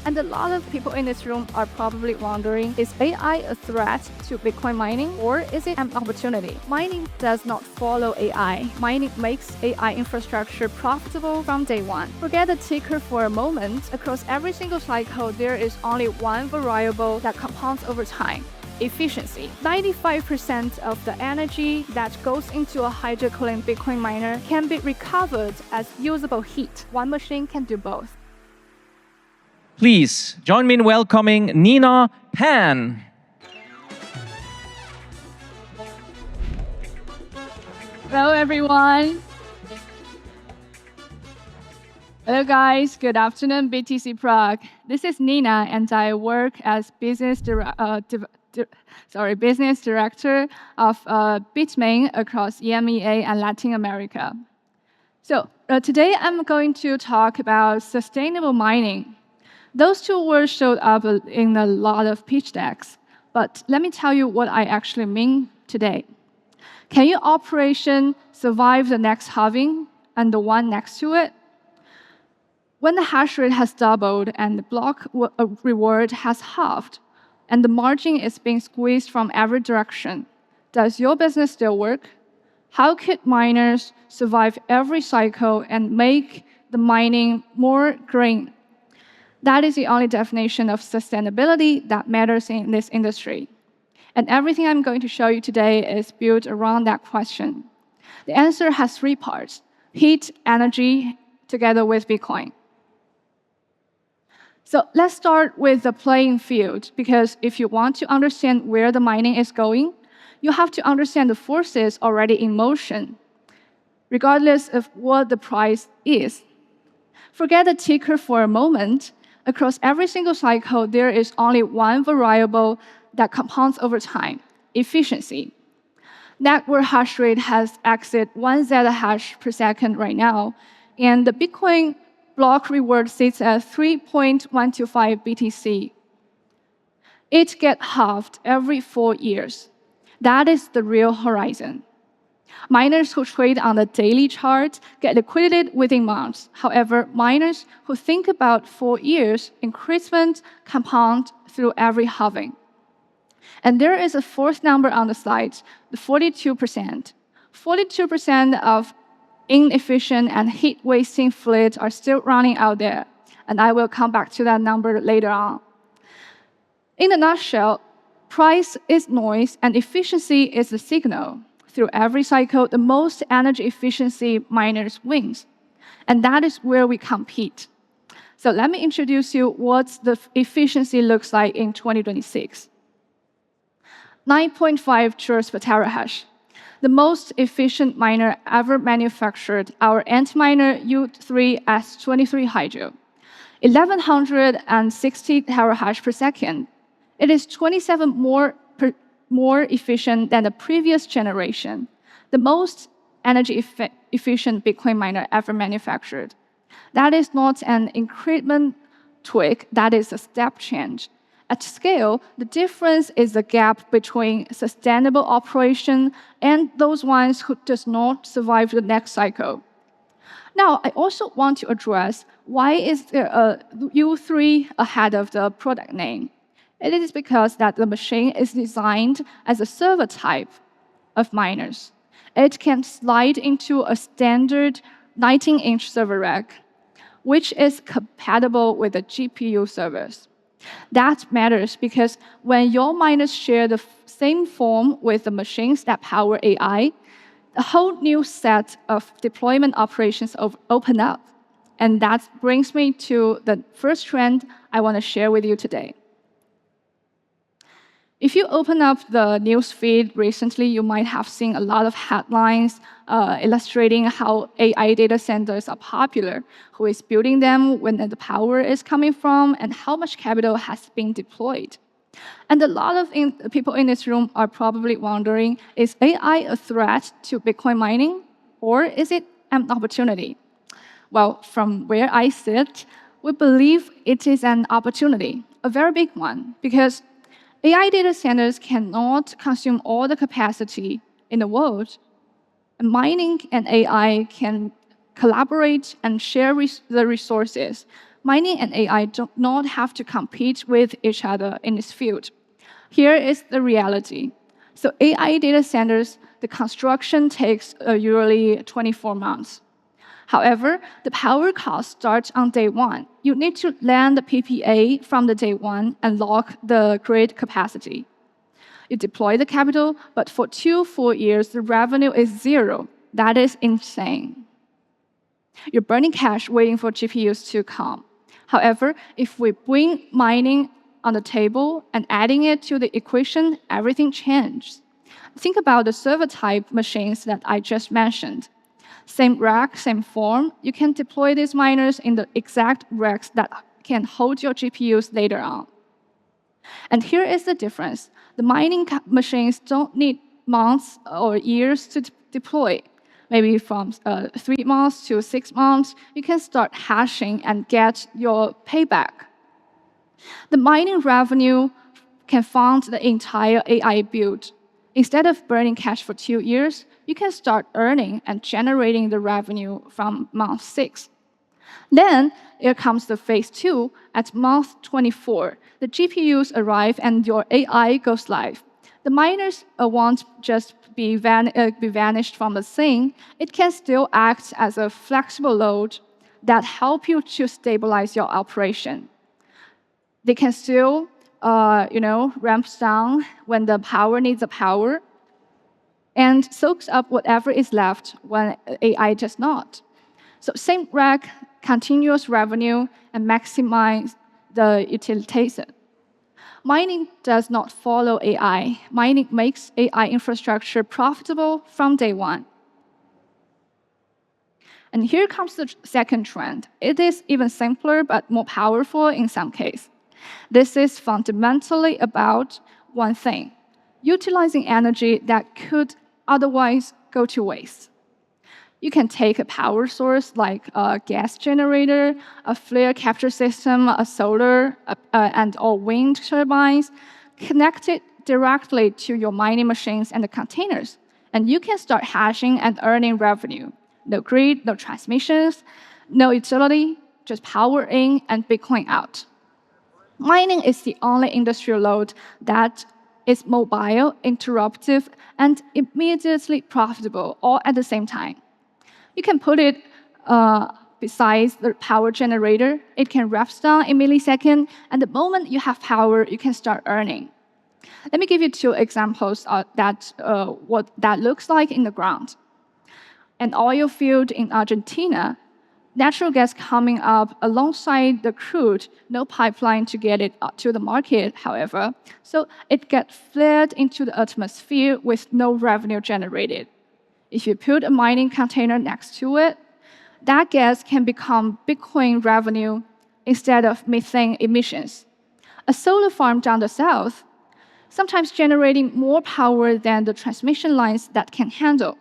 And a lot of people in this room are probably wondering, is AI a threat to Bitcoin mining or is it an opportunity? Mining does not follow AI. Mining makes AI infrastructure profitable from day one. Forget the ticker for a moment. Across every single cycle, there is only one variable that compounds over time: efficiency. 95% of the energy that goes into a hydrocooling Bitcoin miner can be recovered as usable heat. One machine can do both. Please join me in welcoming Nina Pan. Hello, everyone. Hello, guys. Good afternoon, BTC Prague. This is Nina, and I work as business director of Bitmain across EMEA and Latin America. So today I'm going to talk about sustainable mining. Those two words showed up in a lot of pitch decks, but let me tell you what I actually mean today. Can your operation survive the next halving and the one next to it? When the hash rate has doubled and the block reward has halved, and the margin is being squeezed from every direction, does your business still work? How could miners survive every cycle and make the mining more green? That is the only definition of sustainability that matters in this industry. And everything I'm going to show you today is built around that question. The answer has three parts: heat, energy, together with Bitcoin. So let's start with the playing field, because if you want to understand where the mining is going, you have to understand the forces already in motion, regardless of what the price is. Forget the ticker for a moment. Across every single cycle, there is only one variable that compounds over time: efficiency. Network hash rate has exceeded 1 zettahash per second right now, and the Bitcoin block reward sits at 3.125 BTC. It gets halved every 4 years. That is the real horizon. Miners who trade on the daily chart get liquidated within months. However, miners who think about 4 years, increment compound through every halving. And there is a fourth number on the slide, the 42%. 42% of inefficient and heat-wasting fleets are still running out there, and I will come back to that number later on. In a nutshell, price is noise and efficiency is the signal. Through every cycle, the most energy efficiency miners wins. And that is where we compete. So let me introduce you what the efficiency looks like in 2026. 9.5 joules per terahash. The most efficient miner ever manufactured, our Antminer U3S23 Hydro. 1160 terahash per second. It is 27 more efficient than the previous generation, the most energy efficient Bitcoin miner ever manufactured. That is not an increment tweak, that is a step change. At scale, the difference is the gap between sustainable operation and those ones who does not survive the next cycle. Now, I also want to address why is there a U3 ahead of the product name. It is because that the machine is designed as a server type of miners. It can slide into a standard 19-inch server rack, which is compatible with the GPU servers. That matters because when your miners share the same form with the machines that power AI, a whole new set of deployment operations open up. And that brings me to the first trend I want to share with you today. If you open up the news feed recently, you might have seen a lot of headlines illustrating how AI data centers are popular, who is building them, when the power is coming from, and how much capital has been deployed. And a lot of people in this room are probably wondering, is AI a threat to Bitcoin mining, or is it an opportunity? Well, from where I sit, we believe it is an opportunity, a very big one, because AI data centers cannot consume all the capacity in the world. And mining and AI can collaborate and share the resources, Mining and AI do not have to compete with each other in this field. Here is the reality. So AI data centers, the construction takes usually 24 months. However, the power cost starts on day one. You need to land the PPA from the day one and lock the grid capacity. You deploy the capital, but for 2 full years, the revenue is zero. That is insane. You're burning cash waiting for GPUs to come. However, if we bring mining on the table and adding it to the equation, everything changes. Think about the server type machines that I just mentioned. Same rack, same form, you can deploy these miners in the exact racks that can hold your GPUs later on. And here is the difference. The mining machines don't need months or years to deploy. Maybe from 3 months to 6 months, you can start hashing and get your payback. The mining revenue can fund the entire AI build. Instead of burning cash for 2 years, you can start earning and generating the revenue from month 6. Then here comes the phase 2 at month 24. The GPUs arrive and your AI goes live. The miners won't just be vanished from the scene. It can still act as a flexible load that help you to stabilize your operation. They can still ramp down when the power needs the power and soaks up whatever is left when AI does not. So same rack, continuous revenue, and maximize the utilization. Mining does not follow AI. Mining makes AI infrastructure profitable from day one. And here comes the second trend. It is even simpler but more powerful in some cases. This is fundamentally about one thing: utilizing energy that could otherwise go to waste. You can take a power source like a gas generator, a flare capture system, a solar, and/or wind turbines, connect it directly to your mining machines and the containers, and you can start hashing and earning revenue. No grid, no transmissions, no utility, just power in and Bitcoin out. Mining is the only industrial load that is mobile, interruptive, and immediately profitable all at the same time. You can put it besides the power generator. It can ramp down in milliseconds, and the moment you have power, you can start earning. Let me give you 2 examples of what that looks like in the ground. An oil field in Argentina, natural gas coming up alongside the crude, no pipeline to get it to the market, however, so it gets flared into the atmosphere with no revenue generated. If you put a mining container next to it, that gas can become Bitcoin revenue instead of methane emissions. A solar farm down the south, sometimes generating more power than the transmission lines that can handle.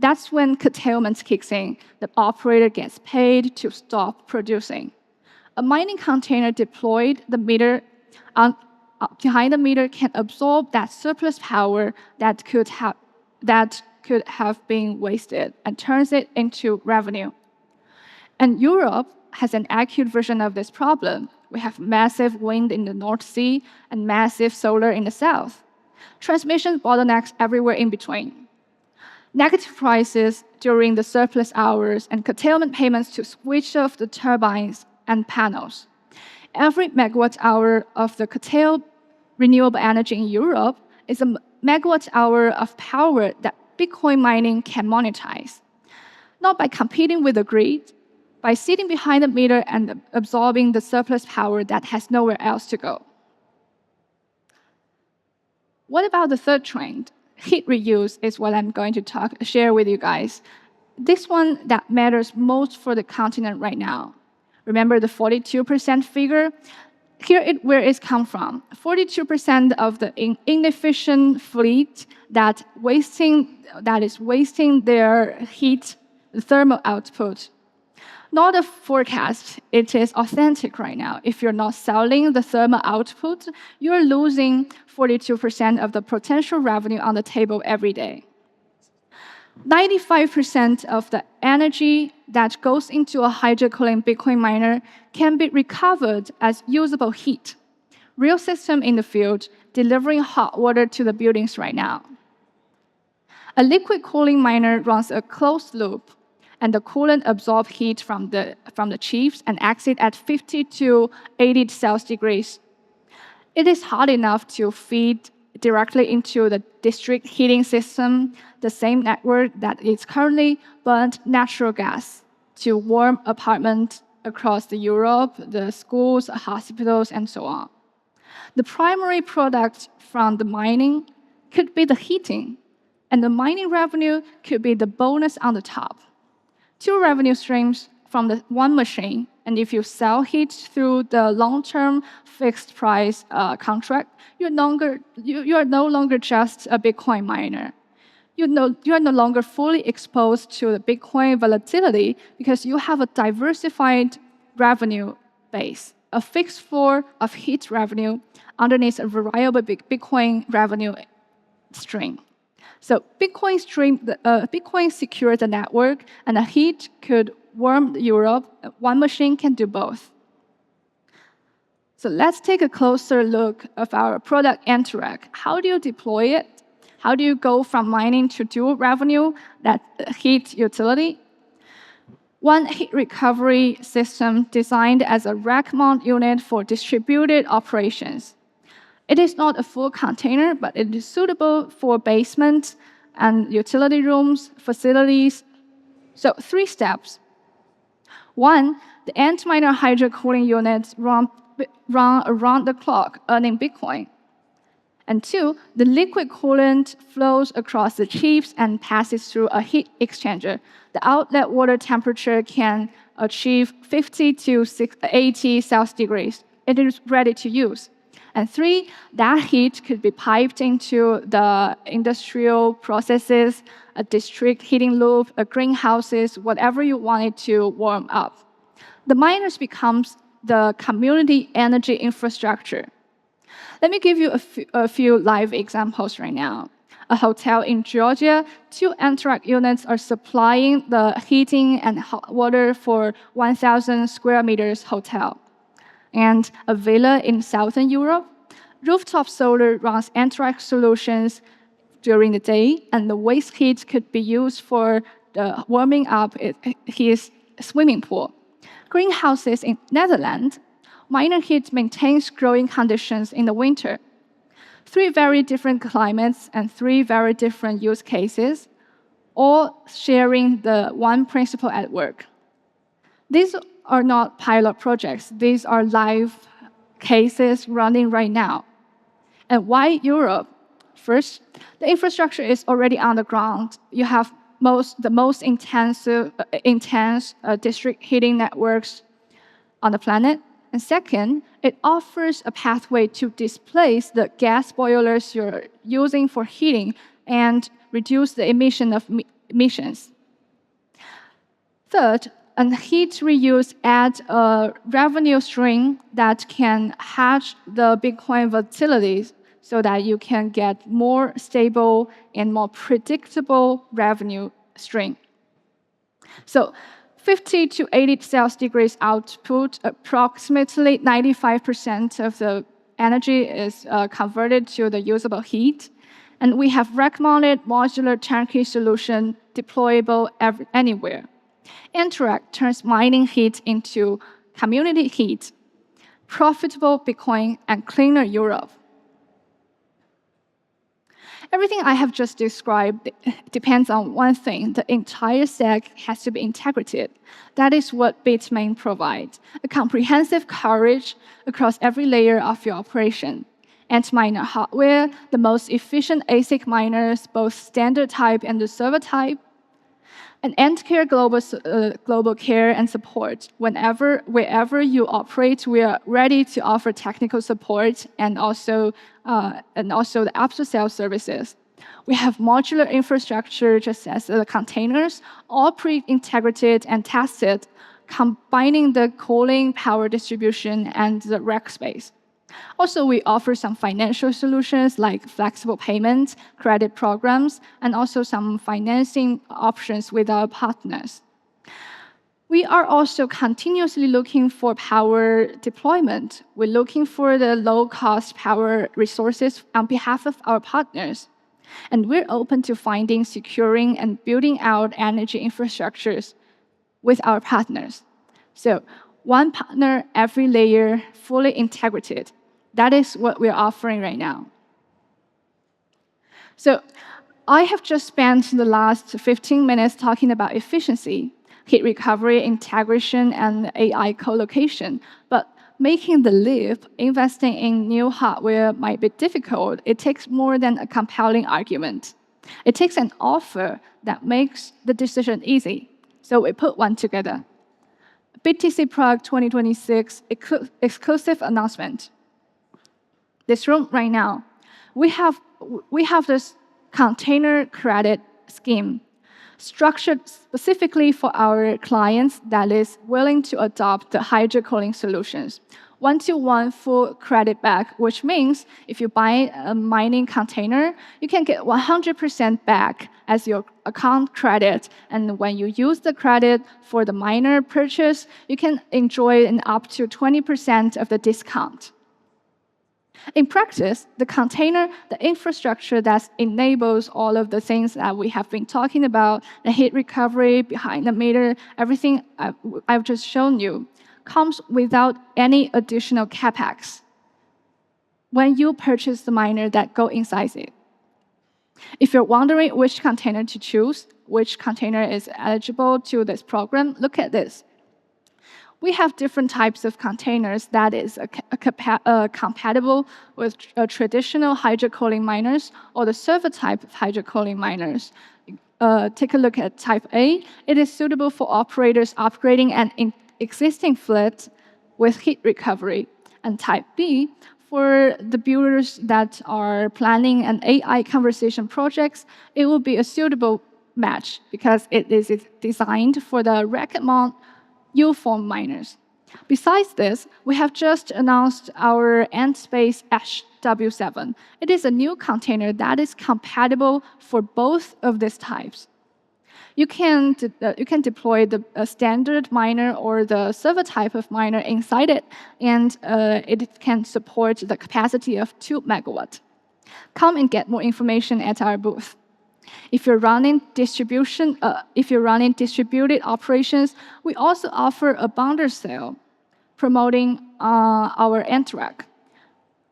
That's when curtailment kicks in. The operator gets paid to stop producing. A mining container deployed the meter behind the meter can absorb that surplus power that could have been wasted and turns it into revenue. And Europe has an acute version of this problem. We have massive wind in the North Sea and massive solar in the south. Transmission bottlenecks everywhere in between. Negative prices during the surplus hours and curtailment payments to switch off the turbines and panels. Every megawatt hour of the curtailed renewable energy in Europe is a megawatt hour of power that Bitcoin mining can monetize. Not by competing with the grid, by sitting behind the meter and absorbing the surplus power that has nowhere else to go. What about the third trend? Heat reuse is what I'm going to share with you guys. This one that matters most for the continent right now. Remember the 42% figure? Where it's come from. 42% of the inefficient fleet that is wasting their heat, the thermal output. Not a forecast, it is authentic right now. If you're not selling the thermal output, you're losing 42% of the potential revenue on the table every day. 95% of the energy that goes into a hydrocooling Bitcoin miner can be recovered as usable heat. Real system in the field delivering hot water to the buildings right now. A liquid cooling miner runs a closed loop, and the coolant absorbs heat from the chips and exits at 50 to 80 Celsius degrees. It is hot enough to feed directly into the district heating system, the same network that is currently burnt natural gas to warm apartments across Europe, the schools, hospitals, and so on. The primary product from the mining could be the heating, and the mining revenue could be the bonus on the top. Two revenue streams from the one machine, and if you sell heat through the long-term fixed price contract, you are no longer just a Bitcoin miner. You are no longer fully exposed to the Bitcoin volatility because you have a diversified revenue base, a fixed floor of heat revenue underneath a variable Bitcoin revenue stream. So Bitcoin secures the network, and the heat could warm Europe. One machine can do both. So let's take a closer look of our product Interact. How do you deploy it? How do you go from mining to dual revenue, that heat utility? One heat recovery system designed as a rack mount unit for distributed operations. It is not a full container, but it is suitable for basements and utility rooms, facilities. So 3 steps. 1, the Antminer hydro cooling units run around the clock, earning Bitcoin. And 2, the liquid coolant flows across the chips and passes through a heat exchanger. The outlet water temperature can achieve 50 to 80 Celsius degrees. It is ready to use. And 3, that heat could be piped into the industrial processes, a district heating loop, greenhouses, whatever you want it to warm up. The miners becomes the community energy infrastructure. Let me give you a few live examples right now. A hotel in Georgia, 2 Interact units are supplying the heating and hot water for 1,000 square meters hotel. And a villa in Southern Europe, rooftop solar runs Interact solutions during the day, and the waste heat could be used for the warming up his swimming pool. Greenhouses in Netherlands, miner heat maintains growing conditions in the winter. 3 very different climates and 3 very different use cases, all sharing the one principle at work. These are not pilot projects. These are live cases running right now. And why Europe? First, the infrastructure is already on the ground. You have the most intense district heating networks on the planet. And second, it offers a pathway to displace the gas boilers you're using for heating and reduce the emissions. Third, and heat reuse adds a revenue stream that can hedge the Bitcoin volatilities so that you can get more stable and more predictable revenue stream. So 50 to 80 Celsius degrees output, approximately 95% of the energy is converted to the usable heat. And we have rack-mounted modular turnkey solution deployable anywhere. Interact turns mining heat into community heat, profitable Bitcoin, and cleaner Europe. Everything I have just described depends on one thing. The entire stack has to be integrated. That is what Bitmain provides, a comprehensive coverage across every layer of your operation. Antminer hardware, the most efficient ASIC miners, both standard type and the server type, and Endcare global care and support. Wherever you operate, we are ready to offer technical support and also the after-sales services. We have modular infrastructure, just as the containers, all pre-integrated and tested, combining the cooling, power distribution, and the rack space. Also, we offer some financial solutions like flexible payments, credit programs, and also some financing options with our partners. We are also continuously looking for power deployment. We're looking for the low-cost power resources on behalf of our partners. And we're open to finding, securing, and building out energy infrastructures with our partners. So one partner, every layer, fully integrated. That is what we're offering right now. So I have just spent the last 15 minutes talking about efficiency, heat recovery, integration, and AI co-location. But making the leap, investing in new hardware might be difficult. It takes more than a compelling argument. It takes an offer that makes the decision easy. So we put one together. BTC Prague 2026 exclusive announcement. This room right now, we have this container credit scheme structured specifically for our clients that is willing to adopt the hydro-cooling solutions. 1-to-1 full credit back, which means if you buy a mining container, you can get 100% back as your account credit. And when you use the credit for the miner purchase, you can enjoy an up to 20% of the discount. In practice, the container, the infrastructure that enables all of the things that we have been talking about, the heat recovery, behind the meter, everything I've just shown you, comes without any additional capex when you purchase the miner that go inside it. If you're wondering which container to choose, which container is eligible to this program, look at this. We have different types of containers that is compatible with traditional hydro-cooling miners or the server type of hydro-cooling miners. Take a look at type A. It is suitable for operators upgrading an existing fleet with heat recovery. And type B, for the builders that are planning an AI conversation projects, it will be a suitable match because it is designed for the rack-mount U-form miners. Besides this, we have just announced our Endspace W7. It is a new container that is compatible for both of these types. You can deploy the standard miner or the server type of miner inside it, and it can support the capacity of 2 megawatts. Come and get more information at our booth. If you're running distributed operations, we also offer a bundle sale promoting our Entrack.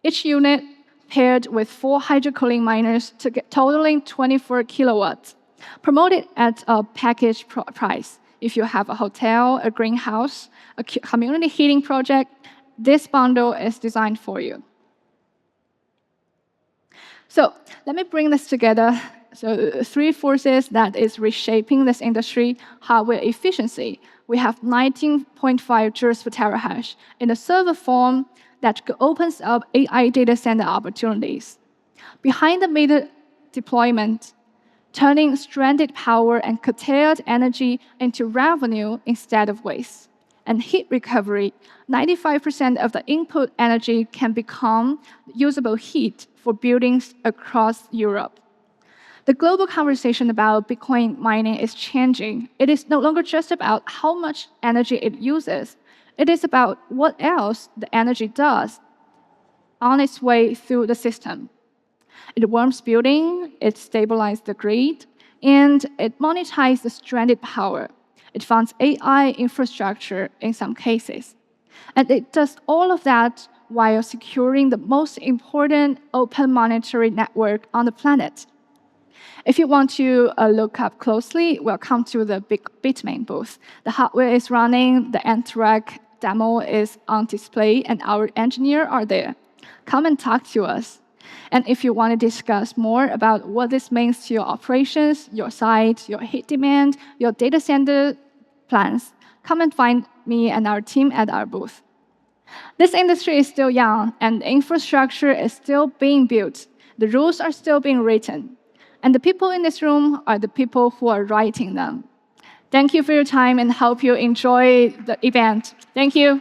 Each unit paired with 4 hydro-cooling miners to get totaling 24 kilowatts, promoted at a package price. If you have a hotel, a greenhouse, a community heating project, this bundle is designed for you. So let me bring this together. So 3 forces that is reshaping this industry: hardware efficiency. We have 19.5 joules per terahash in a server form that opens up AI data center opportunities. Behind the meter deployment, turning stranded power and curtailed energy into revenue instead of waste. And heat recovery, 95% of the input energy can become usable heat for buildings across Europe. The global conversation about Bitcoin mining is changing. It is no longer just about how much energy it uses. It is about what else the energy does on its way through the system. It warms building, it stabilizes the grid, and it monetizes the stranded power. It funds AI infrastructure in some cases. And it does all of that while securing the most important open monetary network on the planet. If you want to look up closely, welcome to the Bitmain booth. The hardware is running, the Entrack demo is on display, and our engineers are there. Come and talk to us. And if you want to discuss more about what this means to your operations, your site, your heat demand, your data center plans, come and find me and our team at our booth. This industry is still young, and the infrastructure is still being built. The rules are still being written. And the people in this room are the people who are writing them. Thank you for your time, and hope you enjoy the event. Thank you.